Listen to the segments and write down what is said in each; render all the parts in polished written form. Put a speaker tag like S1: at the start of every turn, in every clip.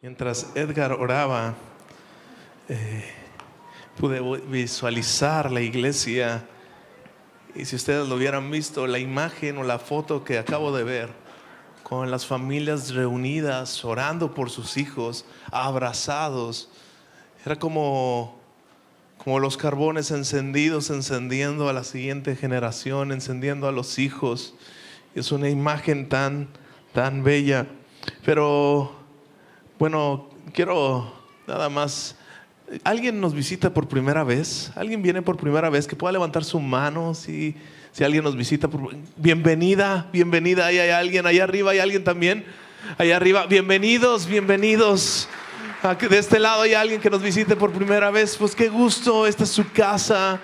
S1: Mientras Edgar oraba, pude visualizar la iglesia. Y si ustedes lo hubieran visto, la imagen o la foto que acabo de ver, con las familias reunidas, orando por sus hijos, abrazados, era como los carbones encendidos, encendiendo a la siguiente generación, encendiendo a los hijos. Es una imagen tan bella. Pero bueno, quiero nada más. ¿Alguien nos visita por primera vez? ¿Alguien viene por primera vez? Que pueda levantar su mano si alguien nos visita. Bienvenida. Ahí hay alguien, allá arriba hay alguien también. Allá arriba, bienvenidos. De este lado hay alguien que nos visite por primera vez. Pues qué gusto, esta es su casa.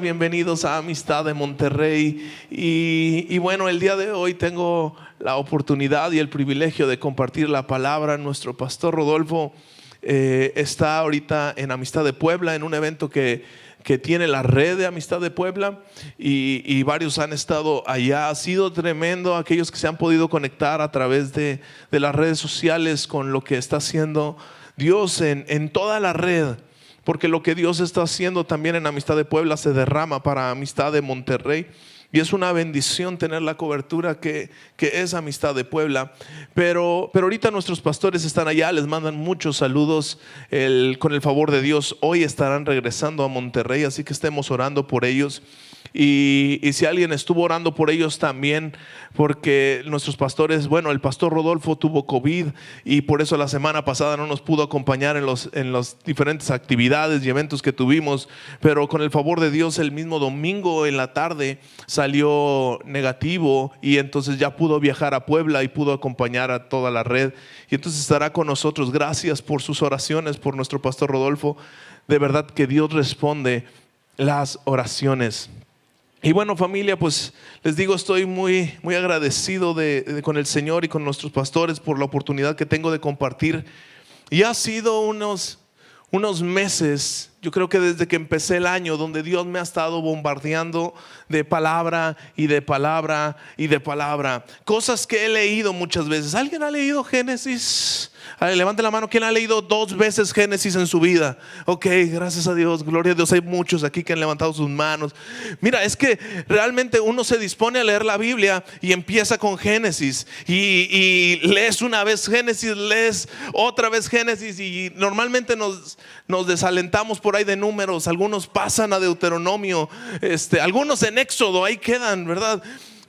S1: Bienvenidos a Amistad de Monterrey. Y bueno, el día de hoy tengo la oportunidad y el privilegio de compartir la palabra. Nuestro pastor Rodolfo está ahorita en Amistad de Puebla, en un evento que tiene la red de Amistad de Puebla, y varios han estado allá. Ha sido tremendo aquellos que se han podido conectar a través de las redes sociales con lo que está haciendo Dios en toda la red, porque lo que Dios está haciendo también en Amistad de Puebla se derrama para Amistad de Monterrey. Y es una bendición tener la cobertura que es Amistad de Puebla. Pero ahorita nuestros pastores están allá, les mandan muchos saludos. Con el favor de Dios, hoy estarán regresando a Monterrey, así que estemos orando por ellos. Y si alguien estuvo orando por ellos también, porque nuestros pastores, bueno, el pastor Rodolfo tuvo COVID y por eso la semana pasada no nos pudo acompañar en las diferentes actividades y eventos que tuvimos. Pero con el favor de Dios, el mismo domingo en la tarde salió negativo y entonces ya pudo viajar a Puebla y pudo acompañar a toda la red. Y entonces estará con nosotros. Gracias por sus oraciones, por nuestro pastor Rodolfo. De verdad que Dios responde las oraciones. Y bueno, familia, pues les digo, estoy muy agradecido con el Señor y con nuestros pastores por la oportunidad que tengo de compartir. Y ha sido unos meses, yo creo que desde que empecé el año, donde Dios me ha estado bombardeando de palabra y de palabra y de palabra. Cosas que he leído muchas veces. ¿Alguien ha leído Génesis? Levante la mano. ¿Quién ha leído 2 veces Génesis en su vida? Ok, gracias a Dios, gloria a Dios. Hay muchos aquí que han levantado sus manos. Mira, es que realmente uno se dispone a leer la Biblia y empieza con Génesis y lees una vez Génesis, lees otra vez Génesis, y normalmente nos desalentamos por ahí de Números. Algunos pasan a Deuteronomio, algunos en Éxodo, ahí quedan, ¿verdad?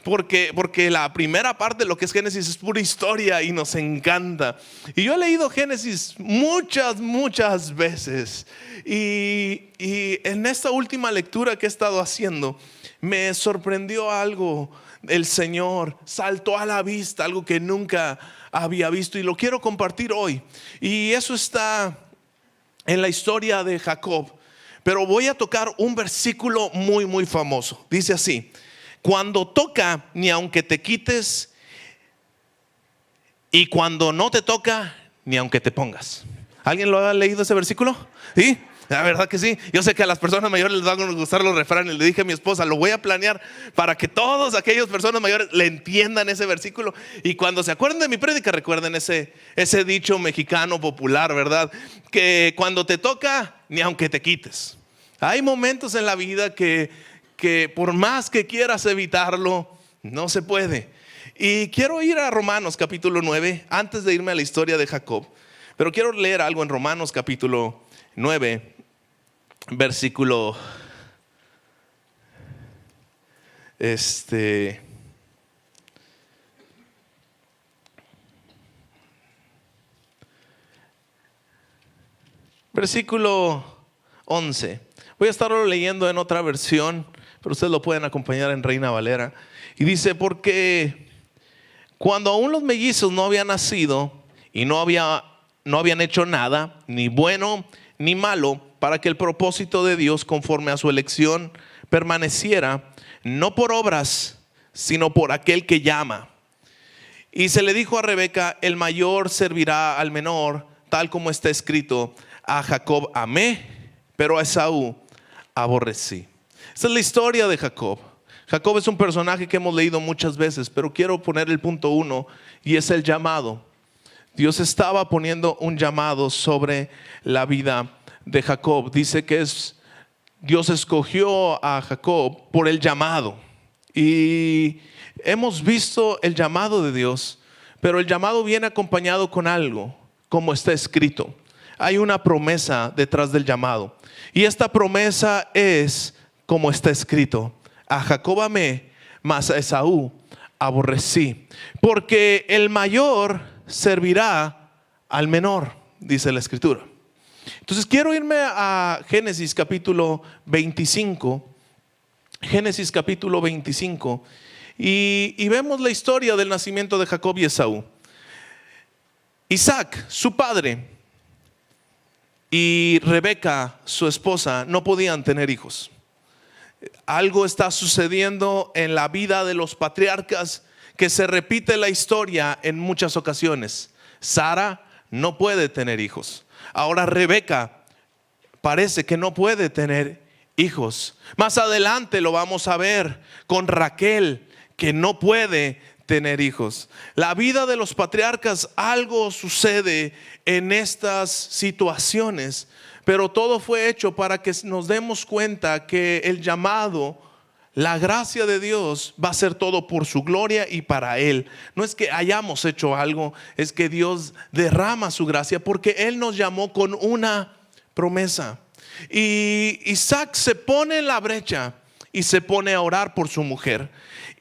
S1: Porque la primera parte de lo que es Génesis es pura historia y nos encanta. Y yo he leído Génesis muchas veces. Y en esta última lectura que he estado haciendo, me sorprendió algo. El Señor saltó a la vista, algo que nunca había visto, y lo quiero compartir hoy. Y eso está en la historia de Jacob. Pero voy a tocar un versículo muy famoso. Dice así: cuando toca, ni aunque te quites, y cuando no te toca, ni aunque te pongas. ¿Alguien lo ha leído ese versículo? ¿Sí? La verdad que sí. Yo sé que a las personas mayores les van a gustar los refranes. Le dije a mi esposa, lo voy a planear para que todas aquellas personas mayores le entiendan ese versículo. Y cuando se acuerden de mi prédica, recuerden ese dicho mexicano popular, ¿verdad? Que cuando te toca, ni aunque te quites. Hay momentos en la vida que por más que quieras evitarlo, no se puede. Y quiero ir a Romanos capítulo 9 antes de irme a la historia de Jacob. Pero quiero leer algo en Romanos capítulo 9, versículo versículo 11. Voy a estarlo leyendo en otra versión, pero ustedes lo pueden acompañar en Reina Valera. Y dice: porque cuando aún los mellizos no habían nacido y no habían hecho nada, ni bueno ni malo, para que el propósito de Dios conforme a su elección permaneciera, no por obras, sino por aquel que llama. Y se le dijo a Rebeca: el mayor servirá al menor, tal como está escrito: a Jacob amé, pero a Esaú aborrecí. Esta es la historia de Jacob. Jacob es un personaje que hemos leído muchas veces, pero quiero poner el punto 1, y es el llamado. Dios estaba poniendo un llamado sobre la vida de Jacob. Dice que Dios escogió a Jacob por el llamado. Y hemos visto el llamado de Dios, pero el llamado viene acompañado con algo, como está escrito. Hay una promesa detrás del llamado. Y esta promesa es como está escrito: a Jacob amé, mas a Esaú aborrecí, porque el mayor servirá al menor, dice la escritura. Entonces quiero irme a Génesis capítulo 25. Génesis capítulo 25. Y vemos la historia del nacimiento de Jacob y Esaú. Isaac, su padre, y Rebeca, su esposa, no podían tener hijos. Algo está sucediendo en la vida de los patriarcas que se repite la historia en muchas ocasiones. Sara no puede tener hijos. Ahora Rebeca parece que no puede tener hijos. Más adelante lo vamos a ver con Raquel, que no puede tener hijos. La vida de los patriarcas, algo sucede en estas situaciones, pero todo fue hecho para que nos demos cuenta que el llamado, la gracia de Dios va a ser todo por su gloria y para Él. No es que hayamos hecho algo, es que Dios derrama su gracia porque Él nos llamó con una promesa. Y Isaac se pone en la brecha y se pone a orar por su mujer.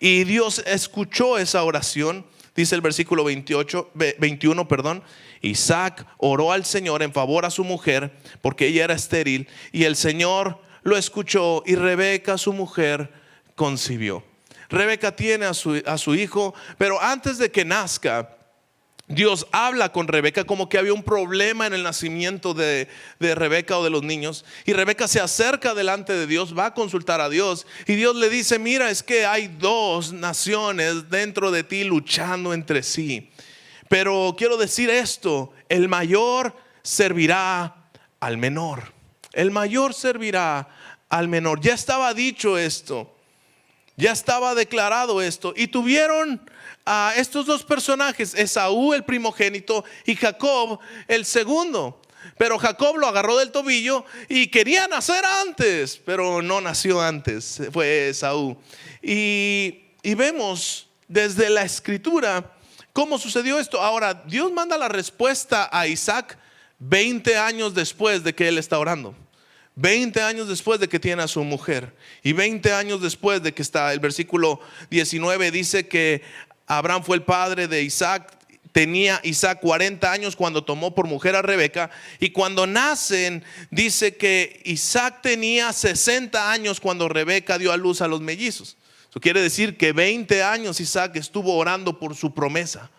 S1: Y Dios escuchó esa oración. Dice el versículo 21, Isaac oró al Señor en favor a su mujer porque ella era estéril, y el Señor lo escuchó, y Rebeca, su mujer, concibió. Rebeca tiene a su hijo, pero antes de que nazca, Dios habla con Rebeca como que había un problema en el nacimiento de Rebeca o de los niños. Y Rebeca se acerca delante de Dios, va a consultar a Dios. Y Dios le dice: mira, es que hay dos naciones dentro de ti luchando entre sí. Pero quiero decir esto: el mayor servirá al menor. El mayor servirá al menor. Ya estaba dicho esto. Ya estaba declarado esto. Y tuvieron a estos dos personajes, Esaú el primogénito y Jacob el segundo. Pero Jacob lo agarró del tobillo y quería nacer antes, pero no nació antes, fue Esaú. Y vemos desde la escritura cómo sucedió esto. Ahora, Dios manda la respuesta a Isaac 20 años después de que él está orando. 20 años después de que tiene a su mujer. Y 20 años después de que está, el versículo 19 dice que Abraham fue el padre de Isaac. Tenía Isaac 40 años cuando tomó por mujer a Rebeca. Y cuando nacen, dice que Isaac tenía 60 años cuando Rebeca dio a luz a los mellizos. Eso quiere decir que 20 años Isaac estuvo orando por su promesa.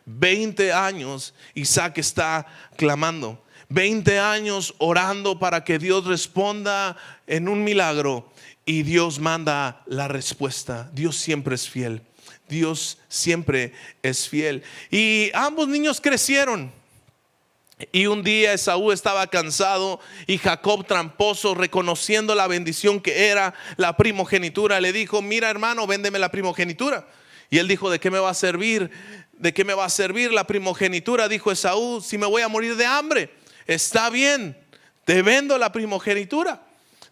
S1: 20 años Isaac está clamando. 20 años orando para que Dios responda en un milagro. Y Dios manda la respuesta. Dios siempre es fiel. Dios siempre es fiel. Y ambos niños crecieron. Y un día Esaú estaba cansado y Jacob, tramposo, reconociendo la bendición que era la primogenitura, le dijo: mira, hermano, véndeme la primogenitura. Y él dijo: ¿de qué me va a servir? ¿De qué me va a servir la primogenitura? Dijo Esaú: si me voy a morir de hambre, está bien, te vendo la primogenitura.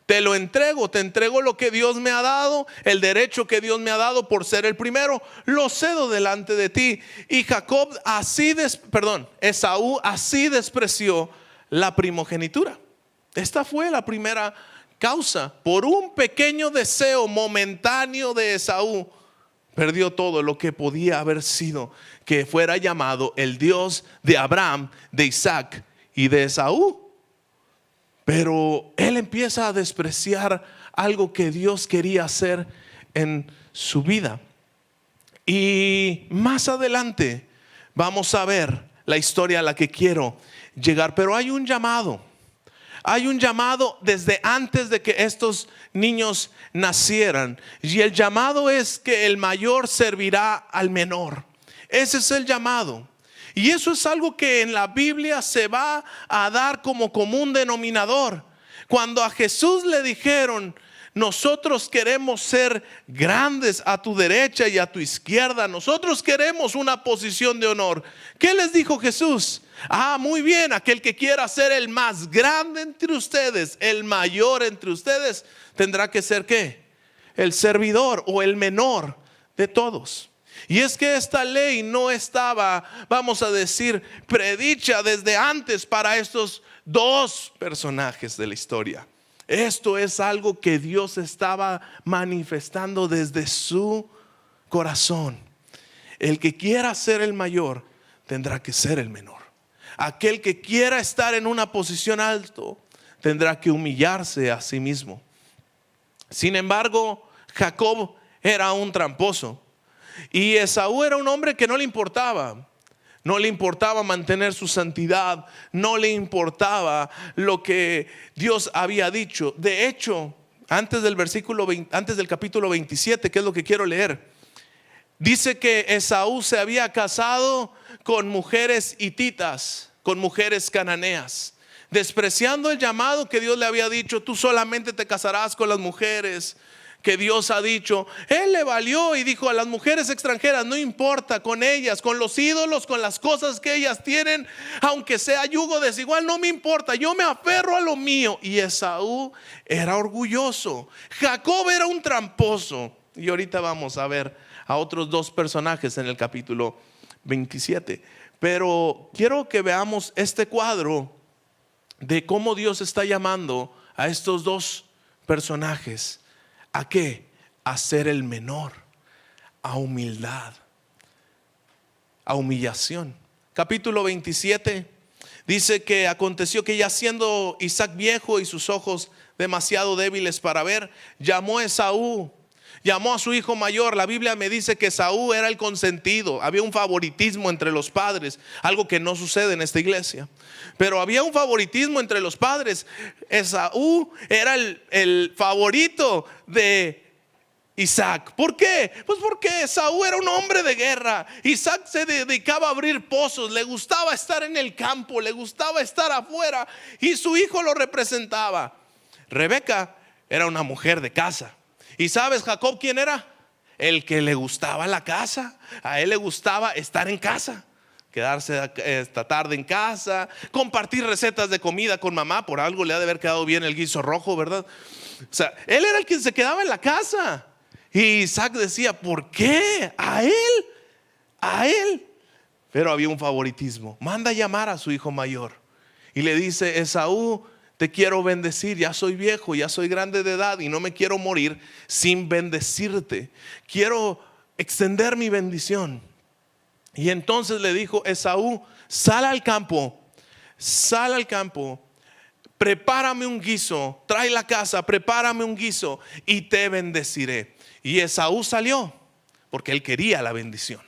S1: Te lo entrego, te entrego lo que Dios me ha dado, el derecho que Dios me ha dado por ser el primero, lo cedo delante de ti. Y Esaú así despreció la primogenitura. Esta fue la primera causa. Por un pequeño deseo momentáneo de Esaú, perdió todo lo que podía haber sido, que fuera llamado el Dios de Abraham, de Isaac y de Esaú. Pero él empieza a despreciar algo que Dios quería hacer en su vida. Y más adelante vamos a ver la historia a la que quiero llegar. Pero hay un llamado. Hay un llamado desde antes de que estos niños nacieran. Y el llamado es que el mayor servirá al menor. Ese es el llamado. Y eso es algo que en la Biblia se va a dar como común denominador. Cuando a Jesús le dijeron: Nosotros queremos ser grandes a tu derecha y a tu izquierda. Nosotros queremos una posición de honor. ¿Qué les dijo Jesús? Muy bien, aquel que quiera ser el más grande entre ustedes, el mayor entre ustedes, tendrá que ser ¿qué? El servidor o el menor de todos. Y es que esta ley no estaba, vamos a decir, predicha desde antes para estos dos personajes de la historia. Esto es algo que Dios estaba manifestando desde su corazón. El que quiera ser el mayor tendrá que ser el menor. Aquel que quiera estar en una posición alta tendrá que humillarse a sí mismo. Sin embargo, Jacob era un tramposo y Esaú era un hombre que no le importaba. No le importaba mantener su santidad, no le importaba lo que Dios había dicho. De hecho, antes del capítulo 27, que es lo que quiero leer, dice que Esaú se había casado con mujeres hititas, con mujeres cananeas, despreciando el llamado que Dios le había dicho: tú solamente te casarás con las mujeres que Dios ha dicho. Él le valió y dijo: a las mujeres extranjeras no importa, con ellas, con los ídolos, con las cosas que ellas tienen, aunque sea yugo desigual, no me importa, yo me aferro a lo mío. Y Esaú era orgulloso, Jacob era un tramposo. Y ahorita vamos a ver a otros dos personajes en el capítulo 27. Pero quiero que veamos este cuadro de cómo Dios está llamando a estos dos personajes. ¿A qué? A ser el menor, a humildad, a humillación. Capítulo 27 dice que aconteció que ya siendo Isaac viejo y sus ojos demasiado débiles para ver, llamó a Esaú, llamó a su hijo mayor. La Biblia me dice que Esaú era el consentido. Había un favoritismo entre los padres, algo que no sucede en esta iglesia, pero había un favoritismo entre los padres. Esaú era el favorito de Isaac. ¿Por qué? Pues porque Esaú era un hombre de guerra. Isaac se dedicaba a abrir pozos, le gustaba estar en el campo, le gustaba estar afuera, y su hijo lo representaba. Rebeca era una mujer de casa. ¿Y sabes Jacob quién era? El que le gustaba la casa. A él le gustaba estar en casa, quedarse esta tarde en casa, compartir recetas de comida con mamá. Por algo le ha de haber quedado bien el guiso rojo, ¿verdad? O sea, él era el que se quedaba en la casa. Y Isaac decía: ¿por qué? A él. Pero había un favoritismo. Manda a llamar a su hijo mayor y le dice: Esaú, te quiero bendecir, ya soy viejo, ya soy grande de edad y no me quiero morir sin bendecirte. Quiero extender mi bendición. Y entonces le dijo Esaú: sal al campo, prepárame un guiso, trae la casa, prepárame un guiso y te bendeciré. Y Esaú salió porque él quería la bendición.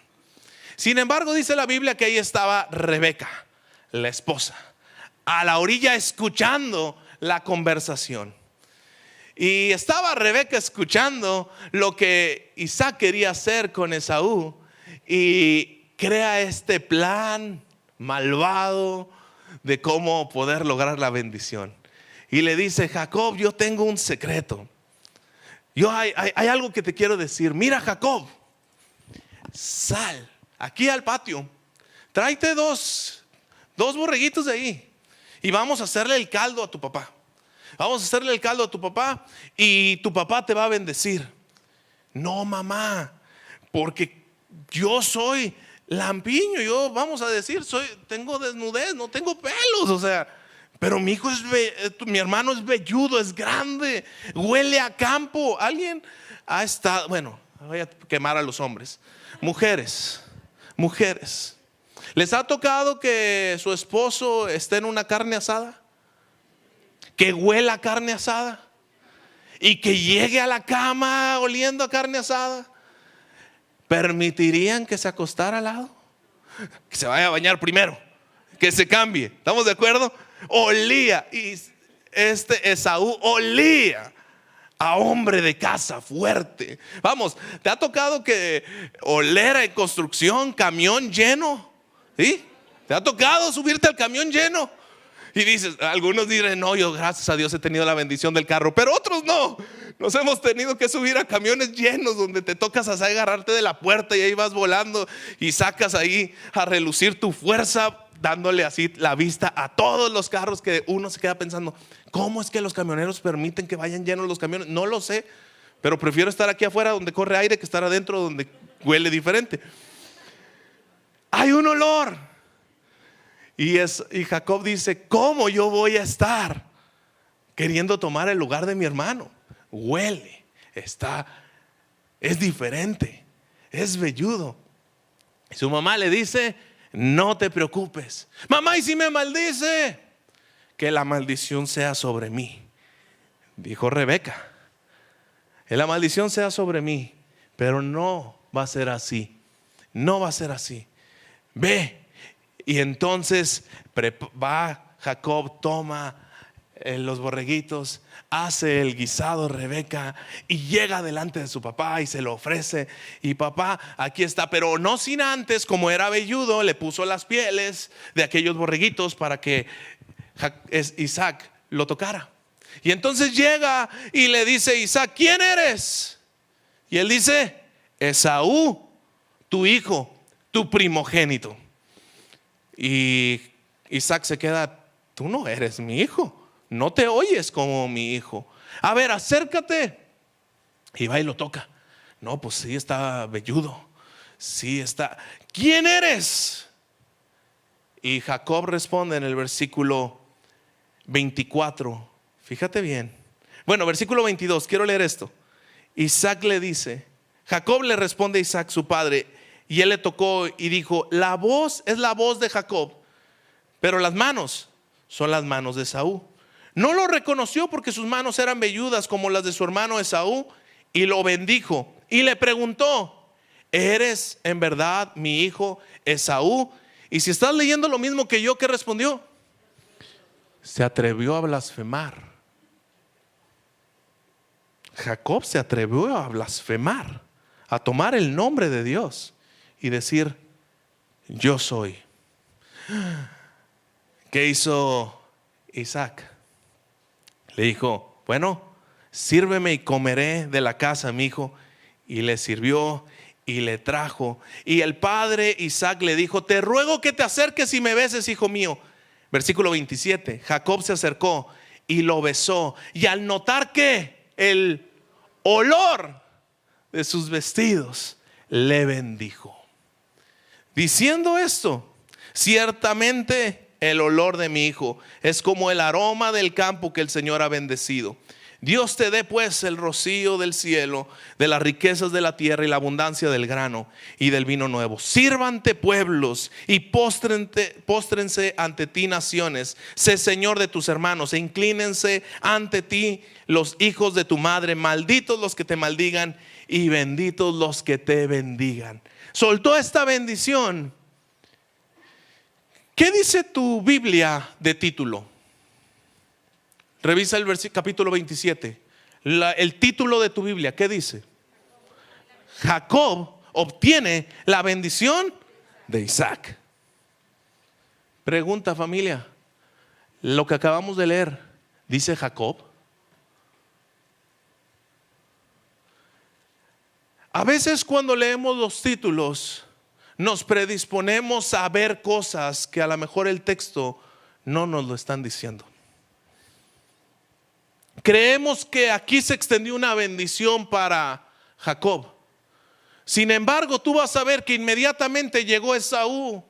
S1: Sin embargo, dice la Biblia que ahí estaba Rebeca, la esposa, a la orilla escuchando la conversación. Y estaba Rebeca escuchando lo que Isaac quería hacer con Esaú, y crea este plan malvado de cómo poder lograr la bendición. Y le dice: Jacob, yo tengo un secreto. Hay algo que te quiero decir. Mira, Jacob, sal aquí al patio, tráete dos borreguitos de ahí y vamos a hacerle el caldo a tu papá. Vamos a hacerle el caldo a tu papá y tu papá te va a bendecir. No, mamá, porque yo soy lampiño, yo, vamos a decir, tengo desnudez, no tengo pelos, o sea, pero mi hijo mi hermano es velludo, es grande, huele a campo. Alguien ha estado, bueno, voy a quemar a los hombres. Mujeres, ¿les ha tocado que su esposo esté en una carne asada? Que huela a carne asada y que llegue a la cama oliendo a carne asada. ¿Permitirían que se acostara al lado? Que se vaya a bañar primero, que se cambie. ¿Estamos de acuerdo? Olía, y Esaú olía a hombre de casa fuerte. Vamos, ¿te ha tocado que oler en construcción, camión lleno? ¿Sí? ¿Te ha tocado subirte al camión lleno? Y dices, algunos dirán, no, yo gracias a Dios he tenido la bendición del carro, pero otros no. Nos hemos tenido que subir a camiones llenos donde te tocas así agarrarte de la puerta y ahí vas volando y sacas ahí a relucir tu fuerza, dándole así la vista a todos los carros, que uno se queda pensando, ¿cómo es que los camioneros permiten que vayan llenos los camiones? No lo sé, pero prefiero estar aquí afuera donde corre aire que estar adentro donde huele diferente. Hay un olor. Y Jacob dice, ¿cómo yo voy a estar queriendo tomar el lugar de mi hermano? Huele, es diferente, es velludo. Y su mamá le dice, no te preocupes. Mamá, ¿y si me maldice? Que la maldición sea sobre mí, dijo Rebeca. Que la maldición sea sobre mí, pero no va a ser así. No va a ser así. Ve. Y entonces va Jacob, toma los borreguitos, hace el guisado Rebeca y llega delante de su papá y se lo ofrece. Y papá, aquí está, pero no sin antes, como era velludo, le puso las pieles de aquellos borreguitos para que Isaac lo tocara. Y entonces llega y le dice Isaac, ¿quién eres? Y él dice, Esaú, tu hijo, tu primogénito. Y Isaac se queda, tú no eres mi hijo, no te oyes como mi hijo. A ver, acércate. Y va y lo toca. No, pues sí está velludo. Sí está. ¿Quién eres? Y Jacob responde en el versículo 24. Fíjate bien. Bueno, versículo 22, quiero leer esto. Isaac le dice, Jacob le responde a Isaac su padre, y él le tocó y dijo, la voz es la voz de Jacob, pero las manos son las manos de Esaú. No lo reconoció porque sus manos eran velludas como las de su hermano Esaú, y lo bendijo y le preguntó, ¿eres en verdad mi hijo Esaú? Y si estás leyendo lo mismo que yo, ¿qué respondió? Se atrevió a blasfemar. Jacob se atrevió a blasfemar, a tomar el nombre de Dios y decir, yo soy. ¿Qué hizo Isaac? Le dijo, bueno, sírveme y comeré de la casa, mi hijo. Y le sirvió y le trajo. Y el padre Isaac le dijo, te ruego que te acerques y me beses, hijo mío. Versículo 27, Jacob se acercó y lo besó. Y al notar que el olor de sus vestidos, le bendijo, diciendo esto, ciertamente el olor de mi hijo es como el aroma del campo que el Señor ha bendecido. Dios te dé pues el rocío del cielo, de las riquezas de la tierra y la abundancia del grano y del vino nuevo. Sírvante pueblos y póstrense ante ti naciones. Sé Señor de tus hermanos e inclínense ante ti los hijos de tu madre. Malditos los que te maldigan y benditos los que te bendigan. Soltó esta bendición. ¿Qué dice tu Biblia de título? Revisa el capítulo 27. El título de tu Biblia, ¿qué dice? Jacob obtiene la bendición de Isaac. Pregunta, familia, lo que acabamos de leer, ¿dice Jacob? A veces cuando leemos los títulos nos predisponemos a ver cosas que a lo mejor el texto no nos lo están diciendo. Creemos que aquí se extendió una bendición para Jacob. Sin embargo, tú vas a ver que inmediatamente llegó Esaú,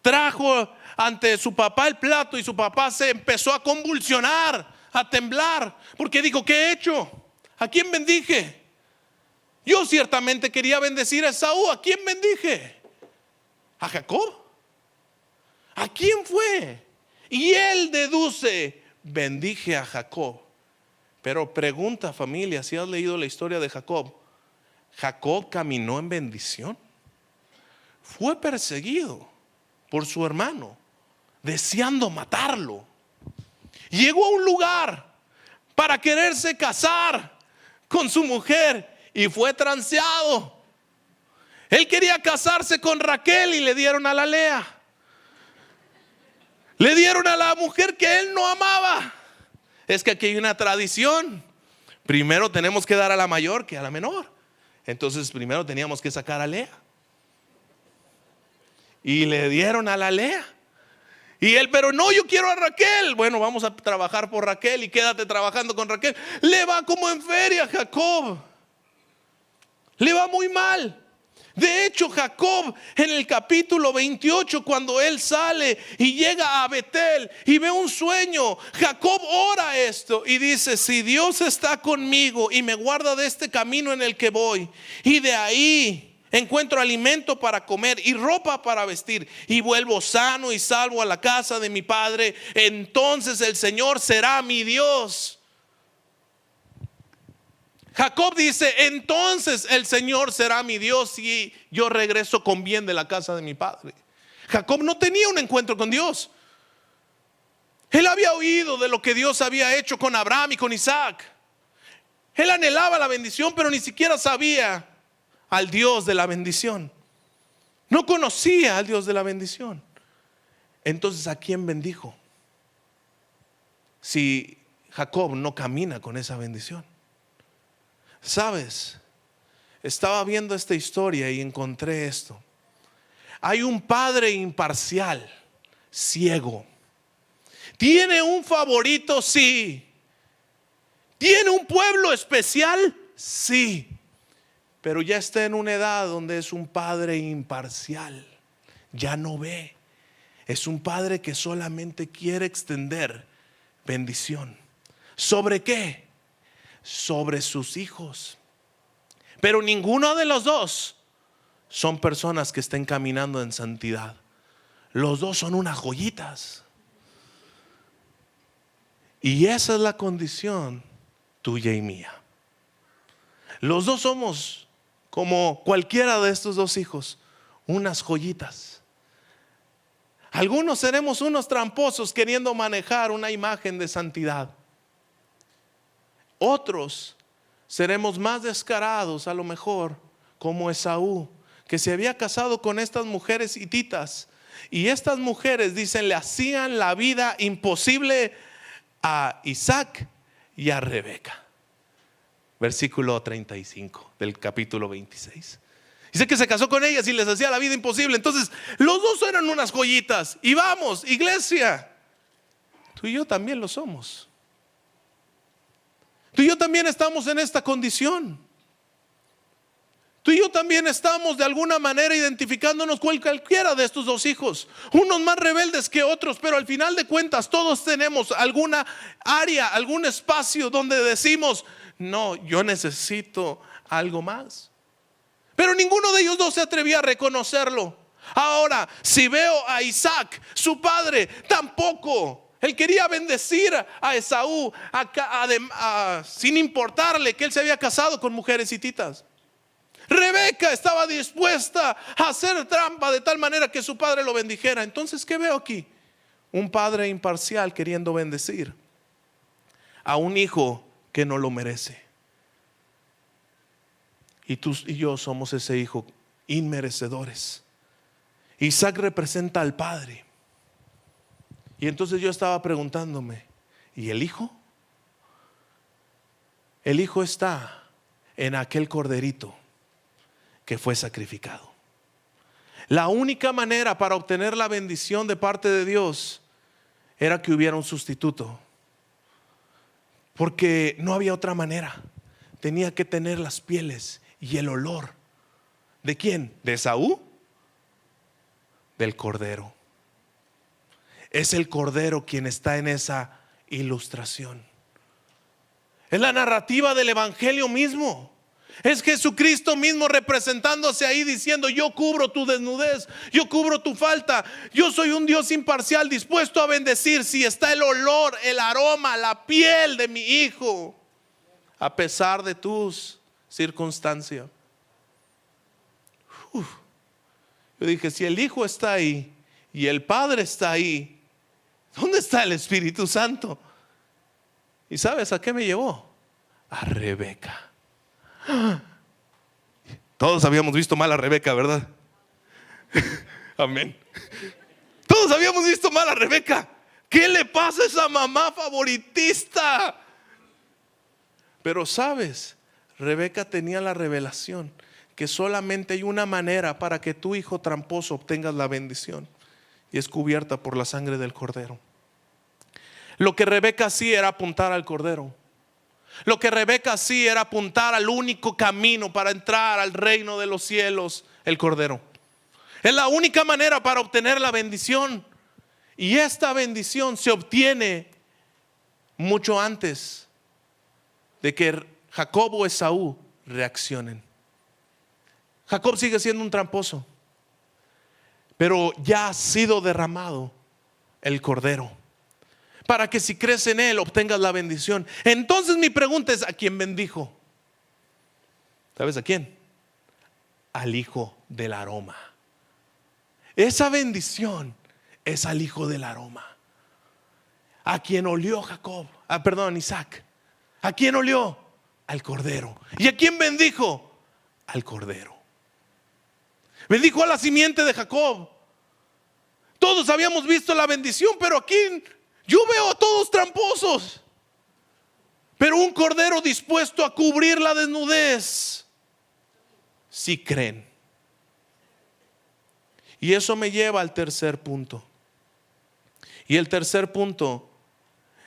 S1: trajo ante su papá el plato y su papá se empezó a convulsionar, a temblar, porque dijo, ¿qué he hecho? ¿A quién bendije? Yo ciertamente quería bendecir a Esaú. ¿A quién bendije? ¿A Jacob? ¿A quién fue? Y él deduce, bendije a Jacob. Pero pregunta, familia, si has leído la historia de Jacob, ¿Jacob caminó en bendición? Fue perseguido por su hermano, deseando matarlo. Llegó a un lugar para quererse casar con su mujer y fue transeado. Él quería casarse con Raquel y le dieron a la Lea. Le dieron a la mujer que él no amaba. Es que aquí hay una tradición. Primero tenemos que dar a la mayor que a la menor. Entonces primero teníamos que sacar a Lea. Y le dieron a la Lea. Y él, pero no, yo quiero a Raquel. Bueno, vamos a trabajar por Raquel y quédate trabajando con Raquel. Le va como en feria a Jacob. Le va muy mal. De hecho, Jacob en el capítulo 28, cuando él sale y llega a Betel y ve un sueño, Jacob ora esto y dice: si Dios está conmigo y me guarda de este camino en el que voy, y de ahí encuentro alimento para comer y ropa para vestir, y vuelvo sano y salvo a la casa de mi padre, entonces el Señor será mi Dios. Jacob dice: entonces el Señor será mi Dios y yo regreso con bien de la casa de mi padre. Jacob no tenía un encuentro con Dios. Él había oído de lo que Dios había hecho con Abraham y con Isaac. Él anhelaba la bendición, pero ni siquiera sabía al Dios de la bendición. No conocía al Dios de la bendición. Entonces, ¿a quién bendijo? Si Jacob no camina con esa bendición. ¿Sabes? Estaba viendo esta historia y encontré esto. Hay un padre imparcial, ciego. ¿Tiene un favorito? Sí. ¿Tiene un pueblo especial? Sí. Pero ya está en una edad donde es un padre imparcial. Ya no ve. Es un padre que solamente quiere extender bendición. ¿Sobre qué? Sobre sus hijos. Pero ninguno de los dos son personas que estén caminando en santidad. Los dos son unas joyitas. Y esa es la condición tuya y mía. Los dos somos como cualquiera de estos dos hijos, unas joyitas. Algunos seremos unos tramposos queriendo manejar una imagen de santidad. Otros seremos más descarados, a lo mejor, como Esaú, que se había casado con estas mujeres hititas. Y estas mujeres, dicen, le hacían la vida imposible a Isaac y a Rebeca. Versículo 35 del capítulo 26. Dice que se casó con ellas y les hacía la vida imposible. Entonces, los dos eran unas joyitas. Y vamos, iglesia, tú y yo también lo somos. Tú y yo también estamos en esta condición. Tú y yo también estamos de alguna manera identificándonos con cualquiera de estos dos hijos. Unos más rebeldes que otros, pero al final de cuentas todos tenemos alguna área, algún espacio donde decimos: no, yo necesito algo más. Pero ninguno de ellos dos se atrevía a reconocerlo. Ahora, si veo a Isaac, su padre, tampoco. Él quería bendecir a Esaú sin importarle que él se había casado con mujeres hititas. Rebeca estaba dispuesta a hacer trampa de tal manera que su padre lo bendijera. Entonces, ¿qué veo aquí? Un padre imparcial queriendo bendecir a un hijo que no lo merece. Y tú y yo somos ese hijo inmerecedores. Isaac representa al padre. Y entonces yo estaba preguntándome: ¿y el hijo? El hijo está en aquel corderito que fue sacrificado. La única manera para obtener la bendición de parte de Dios era que hubiera un sustituto, porque no había otra manera. Tenía que tener las pieles y el olor. ¿De quién? ¿De Esaú? Del cordero. Es el cordero quien está en esa ilustración. Es la narrativa del evangelio mismo. Es Jesucristo mismo representándose ahí diciendo: yo cubro tu desnudez, yo cubro tu falta, yo soy un Dios imparcial dispuesto a bendecir si está el olor, el aroma, la piel de mi hijo, a pesar de tus circunstancias. Yo dije: si el hijo está ahí y el padre está ahí, ¿dónde está el Espíritu Santo? ¿Y sabes a qué me llevó? A Rebeca. Todos habíamos visto mal a Rebeca, ¿verdad? Amén. Todos habíamos visto mal a Rebeca. ¿Qué le pasa a esa mamá favoritista? Pero sabes, Rebeca tenía la revelación que solamente hay una manera para que tu hijo tramposo obtengas la bendición, y es cubierta por la sangre del cordero. Lo que Rebeca hacía era apuntar al cordero. Lo que Rebeca hacía era apuntar al único camino para entrar al reino de los cielos, el cordero. Es la única manera para obtener la bendición. Y esta bendición se obtiene mucho antes de que Jacob o Esaú reaccionen. Jacob sigue siendo un tramposo, pero ya ha sido derramado el cordero para que si crees en él obtengas la bendición. Entonces mi pregunta es: ¿a quién bendijo? ¿Sabes a quién? Al hijo del aroma. Esa bendición es al hijo del aroma, a quien olió Isaac. ¿A quién olió? Al cordero. ¿Y a quién bendijo? Al cordero. Bendijo a la simiente de Jacob. Todos habíamos visto la bendición, pero aquí yo veo a todos tramposos. Pero un cordero dispuesto a cubrir la desnudez, si creen. Y eso me lleva al tercer punto. Y el tercer punto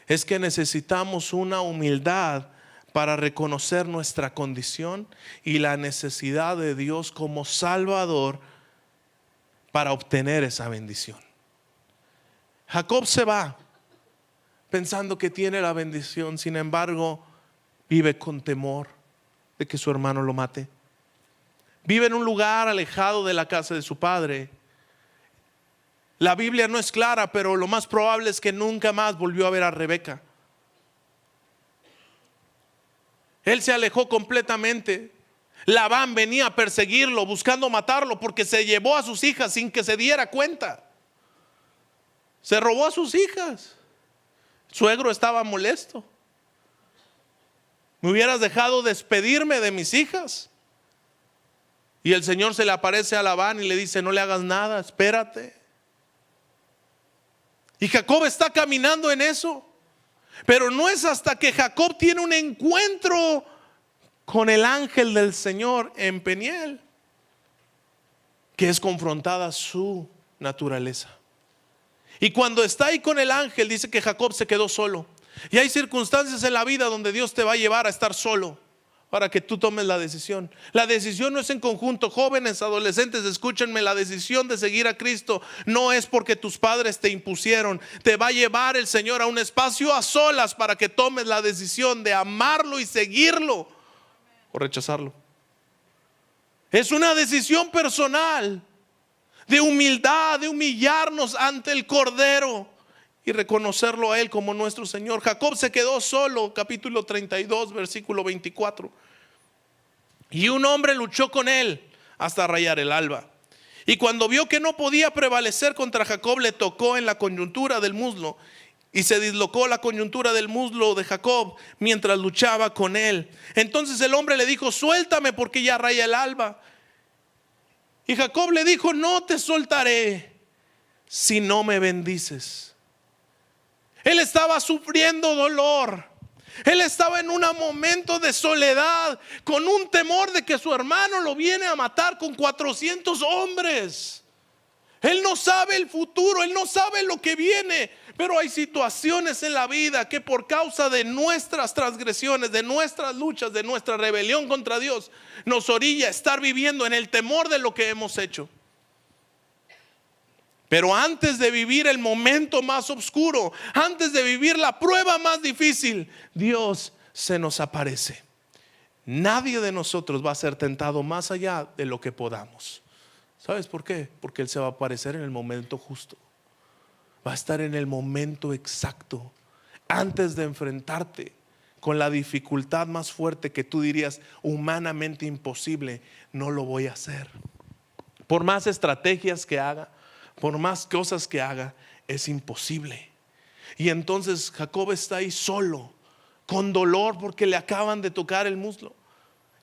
S1: es que necesitamos una humildad para reconocer nuestra condición y la necesidad de Dios como Salvador para obtener esa bendición. Jacob se va pensando que tiene la bendición, sin embargo, vive con temor de que su hermano lo mate. Vive en un lugar alejado de la casa de su padre. La Biblia no es clara, pero lo más probable es que nunca más volvió a ver a Rebeca. Él se alejó completamente. Labán venía a perseguirlo, buscando matarlo, porque se llevó a sus hijas sin que se diera cuenta. Se robó a sus hijas. El suegro estaba molesto. Me hubieras dejado despedirme de mis hijas. Y el Señor se le aparece a Labán y le dice: no le hagas nada, espérate. Y Jacob está caminando en eso. Pero no es hasta que Jacob tiene un encuentro con el ángel del Señor en Peniel que es confrontada su naturaleza. Y cuando está ahí con el ángel, dice que Jacob se quedó solo. Y hay circunstancias en la vida donde Dios te va a llevar a estar solo para que tú tomes la decisión. La decisión no es en conjunto. Jóvenes, adolescentes, escúchenme: la decisión de seguir a Cristo no es porque tus padres te impusieron. Te va a llevar el Señor a un espacio a solas para que tomes la decisión de amarlo y seguirlo o rechazarlo. Es una decisión personal de humildad, de humillarnos ante el Cordero y reconocerlo a Él como nuestro Señor. Jacob se quedó solo, capítulo 32, versículo 24. Y un hombre luchó con él hasta rayar el alba. Y cuando vio que no podía prevalecer contra Jacob, le tocó en la coyuntura del muslo. Y se dislocó la coyuntura del muslo de Jacob mientras luchaba con él. Entonces el hombre le dijo: suéltame, porque ya raya el alba. Y Jacob le dijo: no te soltaré si no me bendices. Él estaba sufriendo dolor. Él estaba en un momento de soledad, con un temor de que su hermano lo viene a matar con 400 hombres. Él no sabe el futuro, él no sabe lo que viene. Pero hay situaciones en la vida que por causa de nuestras transgresiones, de nuestras luchas, de nuestra rebelión contra Dios, nos orilla a estar viviendo en el temor de lo que hemos hecho. Pero antes de vivir el momento más oscuro, antes de vivir la prueba más difícil, Dios se nos aparece. Nadie de nosotros va a ser tentado más allá de lo que podamos. ¿Sabes por qué? Porque Él se va a aparecer en el momento justo. Va a estar en el momento exacto, antes de enfrentarte con la dificultad más fuerte que tú dirías humanamente imposible. No lo voy a hacer. Por más estrategias que haga, por más cosas que haga, es imposible. Y entonces Jacob está ahí solo, con dolor porque le acaban de tocar el muslo.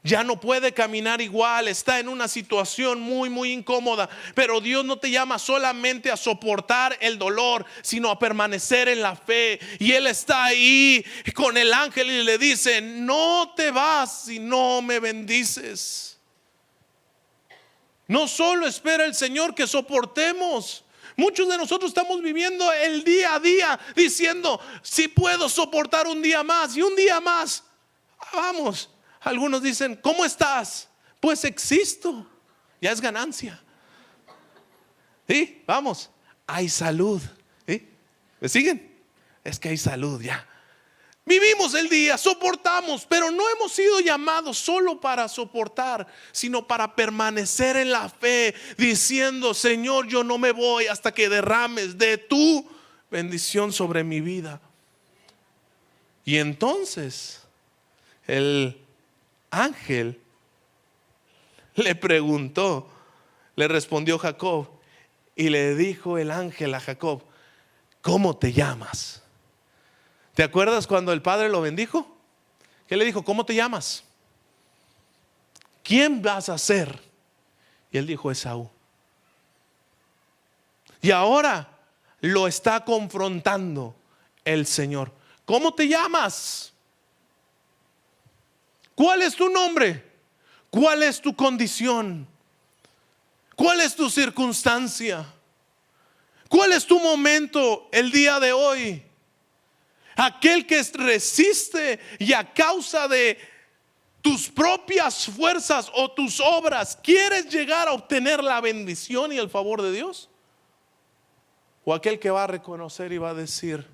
S1: Ya no puede caminar igual, está en una situación muy incómoda. Pero Dios no te llama solamente a soportar el dolor, sino a permanecer en la fe. Y Él está ahí con el ángel y le dice: no te vas si no me bendices. No solo espera el Señor que soportemos. Muchos de nosotros estamos viviendo el día a día diciendo: si puedo soportar un día más y un día más, vamos. Algunos dicen: ¿cómo estás? Pues existo, ya es ganancia. ¿Sí? Vamos, hay salud. ¿Sí? ¿Me siguen? Es que hay salud ya. Vivimos el día, soportamos, pero no hemos sido llamados solo para soportar, sino para permanecer en la fe, diciendo: Señor, yo no me voy hasta que derrames de tu bendición sobre mi vida. Y entonces el ángel le preguntó, le respondió Jacob, y le dijo el ángel a Jacob: ¿cómo te llamas? ¿Te acuerdas cuando el padre lo bendijo? ¿Qué le dijo? ¿Cómo te llamas? ¿Quién vas a ser? Y él dijo: Esaú. Y ahora lo está confrontando el Señor. ¿Cómo te llamas? ¿Cuál es tu nombre? ¿Cuál es tu condición? ¿Cuál es tu circunstancia? ¿Cuál es tu momento el día de hoy? Aquel que resiste y a causa de tus propias fuerzas o tus obras quieres llegar a obtener la bendición y el favor de Dios, o aquel que va a reconocer y va a decir: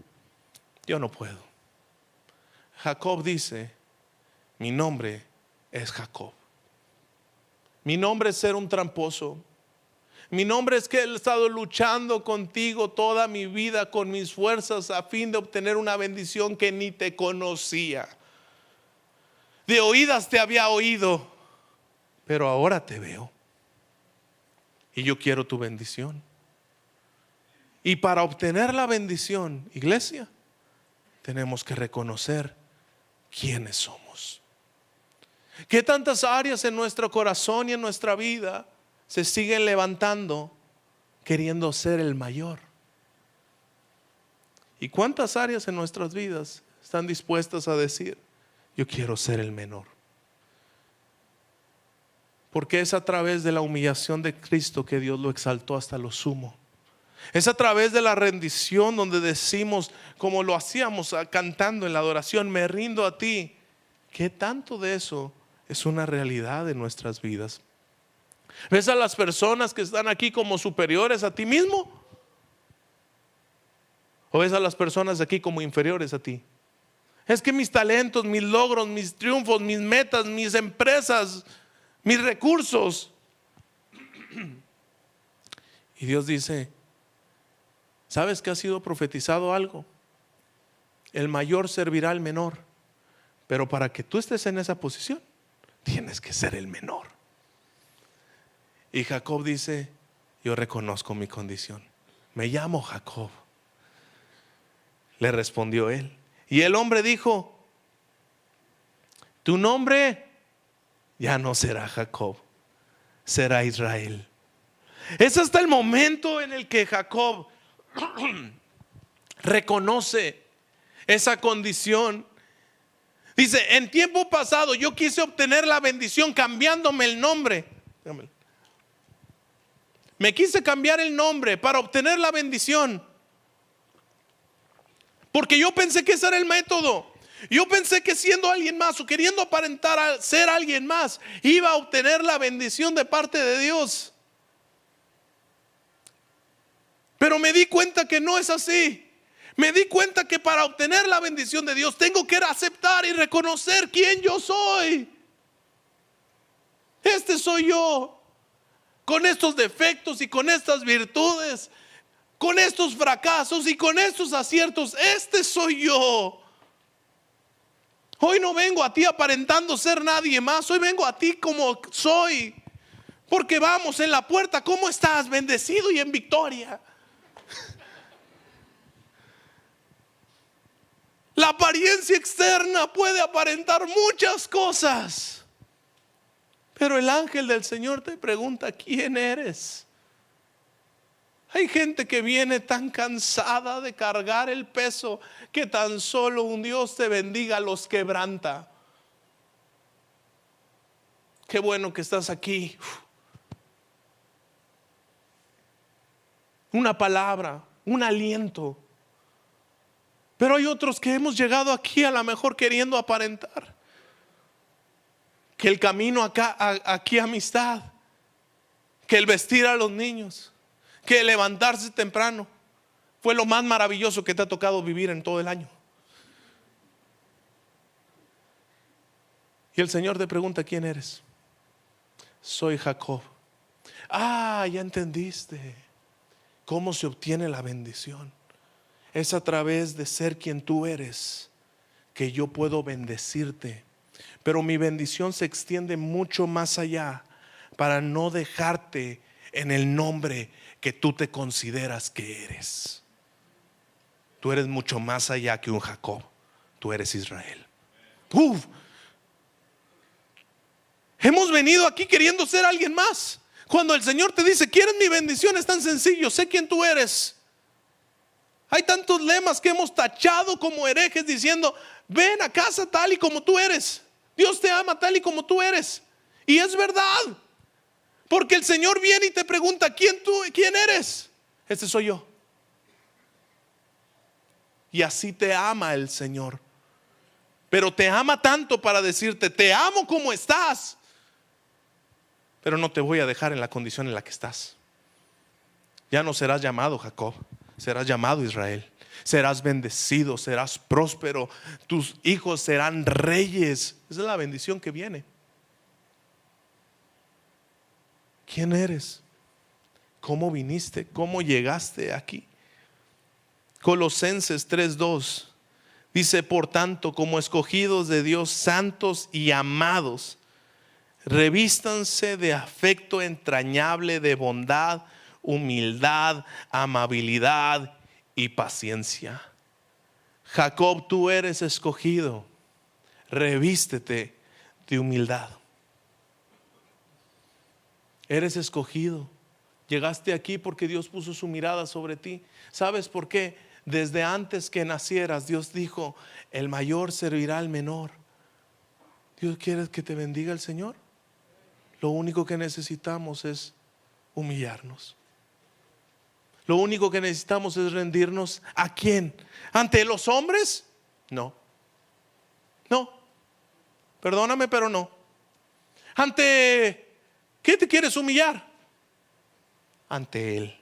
S1: yo no puedo. Jacob dice: mi nombre es Jacob. Mi nombre es ser un tramposo. Mi nombre es que he estado luchando contigo toda mi vida con mis fuerzas a fin de obtener una bendición que ni te conocía. De oídas te había oído, pero ahora te veo. Y yo quiero tu bendición. Y para obtener la bendición, iglesia, tenemos que reconocer quiénes somos. ¿Qué tantas áreas en nuestro corazón y en nuestra vida se siguen levantando queriendo ser el mayor? ¿Y cuántas áreas en nuestras vidas están dispuestas a decir: yo quiero ser el menor? Porque es a través de la humillación de Cristo que Dios lo exaltó hasta lo sumo. Es a través de la rendición donde decimos, como lo hacíamos cantando en la adoración: me rindo a ti. ¿Qué tanto de eso es una realidad en nuestras vidas? ¿Ves a las personas que están aquí como superiores a ti mismo? ¿O ves a las personas de aquí como inferiores a ti? Es que mis talentos, mis logros, mis triunfos, mis metas, mis empresas, mis recursos. Y Dios dice: ¿sabes que ha sido profetizado algo? El mayor servirá al menor. Pero para que tú estés en esa posición, tienes que ser el menor. Y Jacob dice: yo reconozco mi condición. Me llamo Jacob. Le respondió él. Y el hombre dijo: tu nombre ya no será Jacob, será Israel. Es hasta el momento en el que Jacob reconoce esa condición. Dice: en tiempo pasado yo quise obtener la bendición cambiándome el nombre. Me quise cambiar el nombre para obtener la bendición, porque yo pensé que ese era el método. Yo pensé que siendo alguien más o queriendo aparentar ser alguien más, iba a obtener la bendición de parte de Dios. Pero me di cuenta que no es así. Me di cuenta que para obtener la bendición de Dios tengo que aceptar y reconocer quién yo soy. Este soy yo, con estos defectos y con estas virtudes, con estos fracasos y con estos aciertos. Este soy yo. Hoy no vengo a ti aparentando ser nadie más. Hoy vengo a ti como soy. Porque vamos en la puerta: ¿cómo estás? Bendecido y en victoria. La apariencia externa puede aparentar muchas cosas, Pero el ángel del Señor te pregunta: ¿quién eres? Hay gente que viene tan cansada de cargar el peso que tan solo un Dios te bendiga los quebranta. Qué bueno que estás aquí. Una palabra, un aliento. Pero hay otros que hemos llegado aquí a lo mejor queriendo aparentar que el camino acá, aquí amistad, que el vestir a los niños, que el levantarse temprano fue lo más maravilloso que te ha tocado vivir en todo el año. Y el Señor te pregunta: ¿quién eres? Soy Jacob. Ya entendiste cómo se obtiene la bendición. Es a través de ser quien tú eres que yo puedo bendecirte. Pero mi bendición se extiende mucho más allá, para no dejarte en el nombre que tú te consideras que eres. Tú eres mucho más allá que un Jacob. Tú eres Israel. Hemos venido aquí queriendo ser alguien más, cuando el Señor te dice: ¿quieres mi bendición? Es tan sencillo: sé quién tú eres. Hay tantos lemas que hemos tachado como herejes, diciendo: ven a casa tal y como tú eres. Dios te ama tal y como tú eres. Y es verdad, porque el Señor viene y te pregunta: ¿quién eres? Este soy yo. Y así te ama el Señor. Pero te ama tanto para decirte: te amo como estás, pero no te voy a dejar en la condición en la que estás. Ya no serás llamado Jacob, serás llamado Israel. Serás bendecido, serás próspero. Tus hijos serán reyes. Esa es la bendición que viene. ¿Quién eres? ¿Cómo viniste? ¿Cómo llegaste aquí? Colosenses 3:2 dice: por tanto, como escogidos de Dios, santos y amados, revístanse de afecto entrañable, de bondad, humildad, amabilidad y paciencia. Jacob, tú eres escogido. Revístete de humildad. Eres escogido. Llegaste aquí porque Dios puso su mirada sobre ti. ¿Sabes por qué? Desde antes que nacieras, Dios dijo: el mayor servirá al menor. ¿Dios quiere que te bendiga el Señor? Lo único que necesitamos es humillarnos. Lo único que necesitamos es rendirnos. ¿A quién? ¿Ante los hombres? No. Perdóname, pero no. ¿Ante qué te quieres humillar? Ante Él.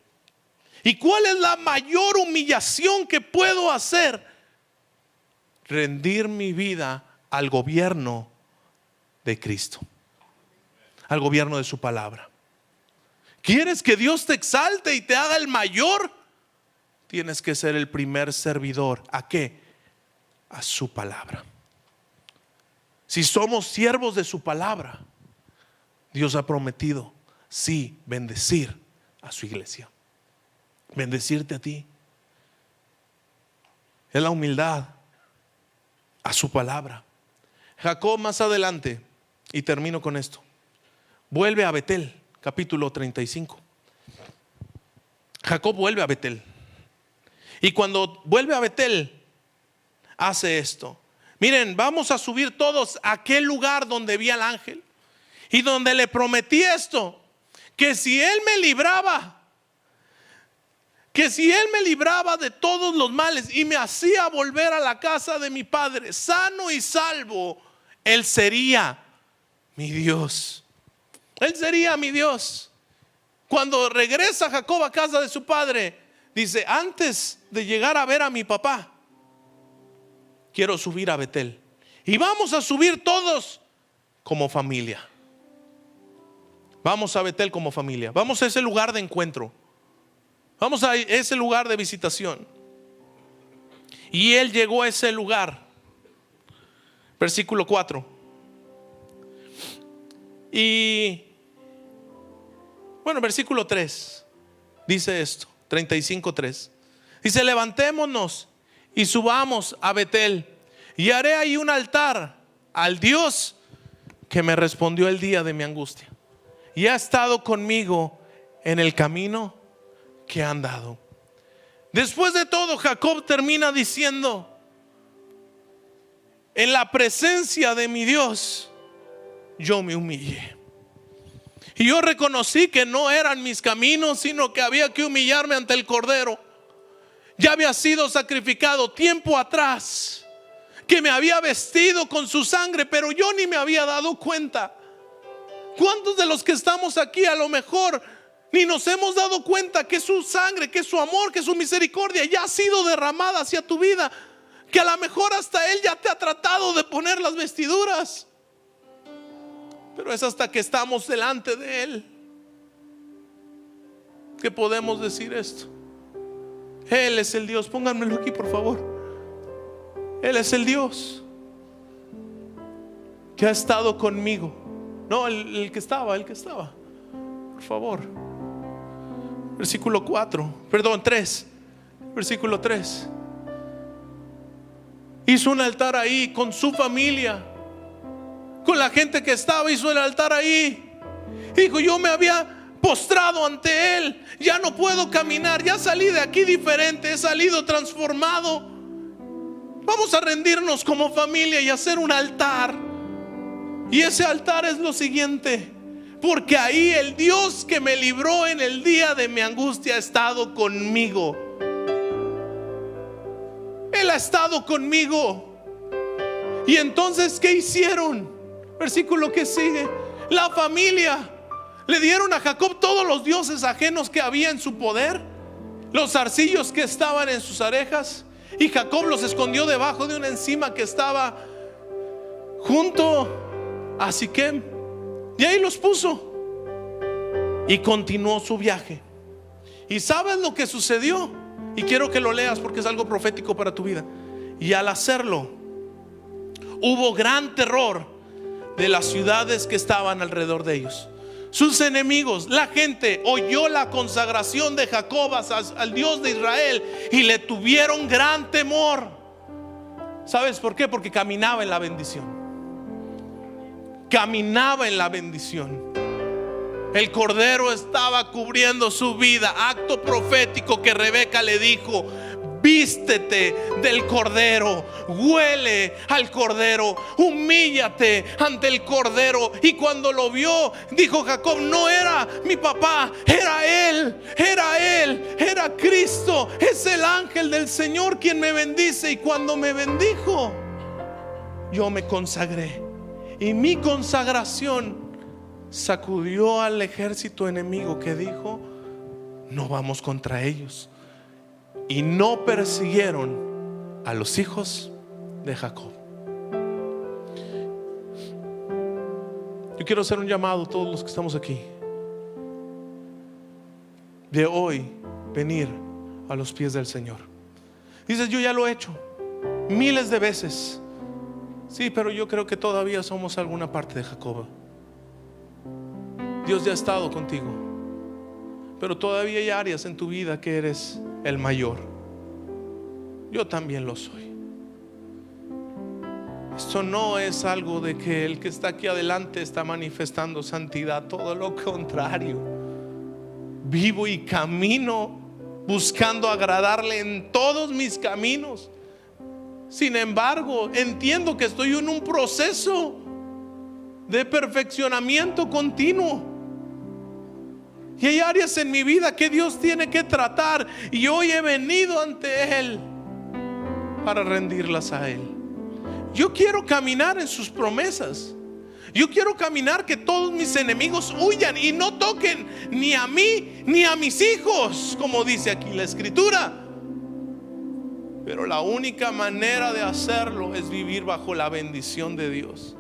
S1: ¿Y cuál es la mayor humillación que puedo hacer? Rendir mi vida al gobierno de Cristo, al gobierno de su palabra. ¿Quieres que Dios te exalte y te haga el mayor? Tienes que ser el primer servidor. ¿A qué? A su palabra. Si somos siervos de su palabra, Dios ha prometido, sí, bendecir a su iglesia, bendecirte a ti. Es la humildad a su palabra. Jacob, más adelante, y termino con esto, vuelve a Betel. Capítulo 35. Jacob vuelve a Betel. Y cuando vuelve a Betel, hace esto. Miren, vamos a subir todos a aquel lugar donde vi al ángel y donde le prometí esto: que si él me libraba, de todos los males y me hacía volver a la casa de mi padre sano y salvo, él sería mi Dios. Él sería mi Dios. Cuando regresa Jacob a casa de su padre, dice: antes de llegar a ver a mi papá, quiero subir a Betel. Y vamos a subir todos como familia. Vamos a Betel como familia. Vamos a ese lugar de encuentro. Vamos a ese lugar de visitación. Y él llegó a ese lugar. Versículo 4. Y bueno, versículo 3 dice esto, 35:3. Dice: levantémonos y subamos a Betel, y haré ahí un altar al Dios que me respondió el día de mi angustia y ha estado conmigo en el camino que he andado. Después de todo, Jacob termina diciendo: en la presencia de mi Dios yo me humillé. Y yo reconocí que no eran mis caminos, sino que había que humillarme ante el Cordero. Ya había sido sacrificado tiempo atrás, que me había vestido con su sangre, pero yo ni me había dado cuenta. ¿Cuántos de los que estamos aquí a lo mejor ni nos hemos dado cuenta que su sangre, que su amor, que su misericordia ya ha sido derramada hacia tu vida? Que a lo mejor hasta Él ya te ha tratado de poner las vestiduras, pero es hasta que estamos delante de Él que podemos decir esto. Él es el Dios. Pónganmelo aquí, por favor. Él es el Dios que ha estado conmigo. No, el que estaba, por favor. Versículo 3. Versículo 3. Hizo un altar ahí con su familia, con la gente que estaba. Hizo el altar ahí. Dijo: yo me había postrado ante Él, ya no puedo caminar, ya salí de aquí diferente, he salido transformado. Vamos a rendirnos como familia y hacer un altar. Y ese altar es lo siguiente: porque ahí el Dios que me libró en el día de mi angustia ha estado conmigo. Él ha estado conmigo. Y entonces, ¿qué hicieron? Versículo que sigue. La familia le dieron a Jacob todos los dioses ajenos que había en su poder, los zarcillos que estaban en sus orejas, y Jacob los escondió debajo de una encima que estaba junto a Siquem, y ahí los puso y continuó su viaje. ¿Y sabes lo que sucedió? Y quiero que lo leas porque es algo profético para tu vida. Y al hacerlo, hubo gran terror de las ciudades que estaban alrededor de ellos. Sus enemigos, la gente, oyó la consagración de Jacob al Dios de Israel y le tuvieron gran temor. ¿Sabes por qué? Porque caminaba en la bendición. Caminaba en la bendición. El Cordero estaba cubriendo su vida. Acto profético que Rebeca le dijo: vístete del Cordero, huele al Cordero, humíllate ante el Cordero. Y cuando lo vio, dijo Jacob: no era mi papá, era Él, era Cristo, es el ángel del Señor quien me bendice. Y cuando me bendijo, yo me consagré, y mi consagración sacudió al ejército enemigo, que dijo: no vamos contra ellos. Y no persiguieron a los hijos de Jacob. Yo quiero hacer un llamado a todos los que estamos aquí, de hoy venir a los pies del Señor. Dices: yo ya lo he hecho miles de veces. Sí, pero yo creo que todavía somos alguna parte de Jacob. Dios ya ha estado contigo, pero todavía hay áreas en tu vida que eres el mayor. Yo también lo soy. Esto no es algo de que el que está aquí adelante está manifestando santidad. Todo lo contrario. Vivo y camino buscando agradarle en todos mis caminos. Sin embargo, entiendo que estoy en un proceso de perfeccionamiento continuo. Y hay áreas en mi vida que Dios tiene que tratar, y hoy he venido ante Él para rendirlas a Él. Yo quiero caminar en sus promesas. Yo quiero caminar que todos mis enemigos huyan y no toquen ni a mí ni a mis hijos, como dice aquí la Escritura. Pero la única manera de hacerlo es vivir bajo la bendición de Dios.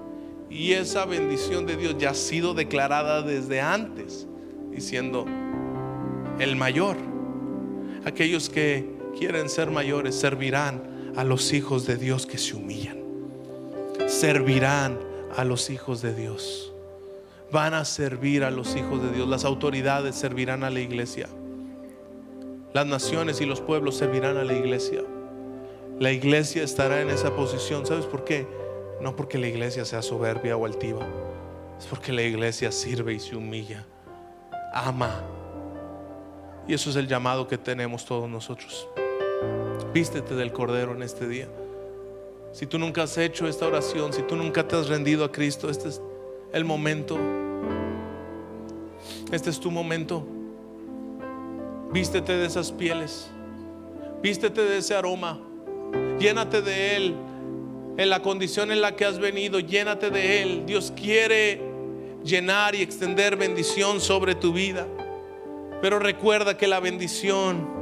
S1: Y esa bendición de Dios ya ha sido declarada desde antes, diciendo: el mayor. Aquellos que quieren ser mayores servirán a los hijos de Dios que se humillan. Servirán a los hijos de Dios. Van a servir a los hijos de Dios. Las autoridades servirán a la iglesia. Las naciones y los pueblos servirán a la iglesia. La iglesia estará en esa posición. ¿Sabes por qué? No porque la iglesia sea soberbia o altiva, Es porque la iglesia sirve y se humilla, ama. Y eso es el llamado que tenemos todos nosotros. Vístete del Cordero en este día. Si tú nunca has hecho esta oración, si tú nunca te has rendido a Cristo, este es el momento. Este es tu momento. Vístete de esas pieles, vístete de ese aroma, llénate de Él. En la condición en la que has venido, llénate de Él. Dios quiere llenar y extender bendición sobre tu vida. Pero recuerda que la bendición,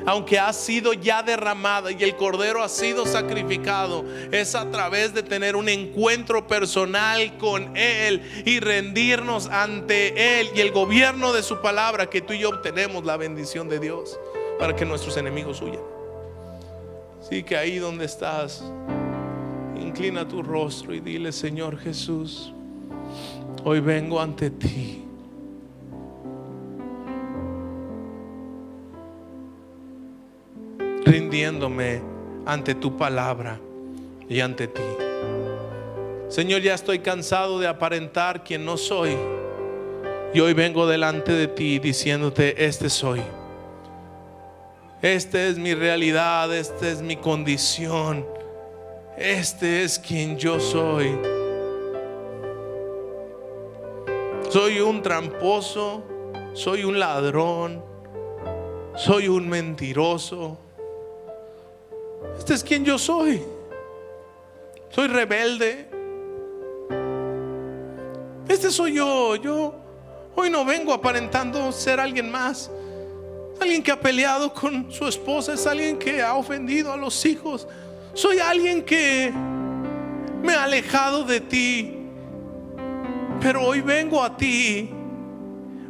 S1: aunque ha sido ya derramada y el Cordero ha sido sacrificado, es a través de tener un encuentro personal con Él y rendirnos ante Él y el gobierno de su palabra, que tú y yo obtenemos la bendición de Dios para que nuestros enemigos huyan. Así que ahí donde estás, inclina tu rostro y dile: Señor Jesús, hoy vengo ante ti. Rindiéndome ante tu palabra y ante ti. Señor, ya estoy cansado de aparentar quien no soy. Y hoy vengo delante de ti diciéndote: este soy. Esta es mi realidad, esta es mi condición. Este es quien yo soy. Soy un tramposo, soy un ladrón, soy un mentiroso. Este es quien yo soy. Soy rebelde. Este soy yo. Yo hoy no vengo aparentando ser alguien más. Alguien que ha peleado con su esposa, es alguien que ha ofendido a los hijos. Soy alguien que me ha alejado de ti. Pero hoy vengo a ti.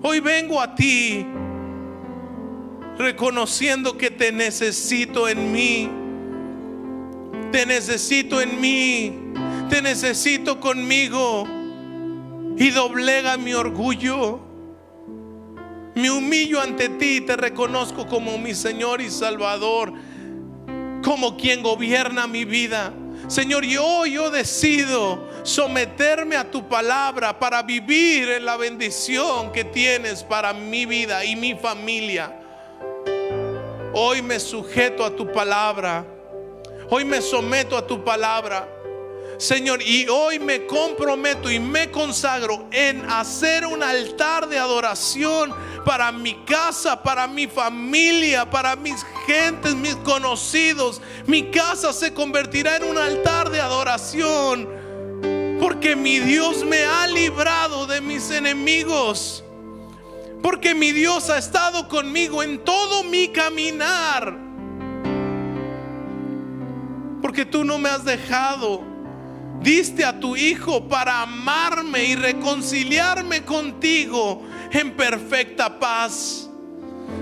S1: Hoy vengo a ti reconociendo que te necesito en mí. Te necesito en mí. Te necesito conmigo. Y doblega mi orgullo. Me humillo ante ti. Te reconozco como mi Señor y Salvador, como quien gobierna mi vida. Señor, yo decido someterme a tu palabra para vivir en la bendición que tienes para mi vida y mi familia. Hoy me sujeto a tu palabra. Hoy me someto a tu palabra, Señor, y hoy me comprometo y me consagro en hacer un altar de adoración para mi casa, para mi familia, para mis gentes, mis conocidos. Mi casa se convertirá en un altar de adoración, porque mi Dios me ha librado de mis enemigos, porque mi Dios ha estado conmigo en todo mi caminar. Porque tú no me has dejado. Diste a tu Hijo para amarme y reconciliarme contigo en perfecta paz.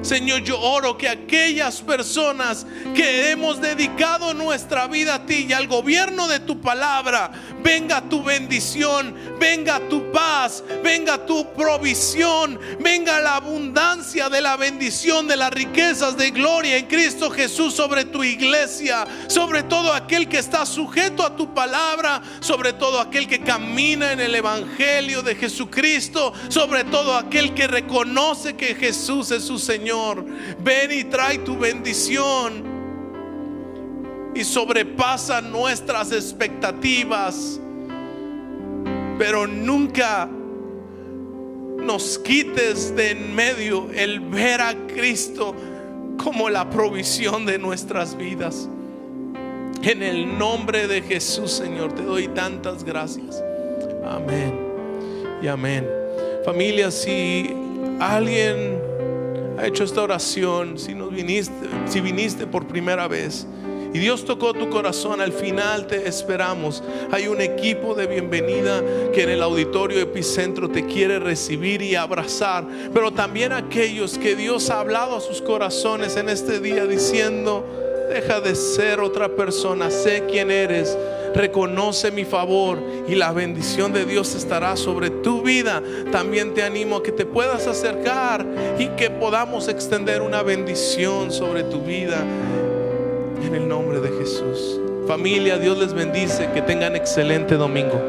S1: Señor, yo oro que aquellas personas que hemos dedicado nuestra vida a ti y al gobierno de tu palabra, venga tu bendición, venga tu paz, venga tu provisión, venga la abundancia de la bendición de las riquezas de gloria en Cristo Jesús sobre tu iglesia, sobre todo aquel que está sujeto a tu palabra, sobre todo aquel que camina en el evangelio de Jesucristo, sobre todo aquel que reconoce que Jesús es su Señor. Ven y trae tu bendición y sobrepasa nuestras expectativas, pero nunca nos quites de en medio el ver a Cristo como la provisión de nuestras vidas. En el nombre de Jesús, Señor, te doy tantas gracias. Amén y amén. Familia, si alguien ha hecho esta oración, si viniste por primera vez y Dios tocó tu corazón, al final te esperamos. Hay un equipo de bienvenida que en el auditorio Epicentro te quiere recibir y abrazar. Pero también aquellos que Dios ha hablado a sus corazones en este día diciendo: deja de ser otra persona, sé quién eres, reconoce mi favor y la bendición de Dios estará sobre tu vida. También te animo a que te puedas acercar y que podamos extender una bendición sobre tu vida en el nombre de Jesús. Familia, Dios les bendice, que tengan excelente domingo.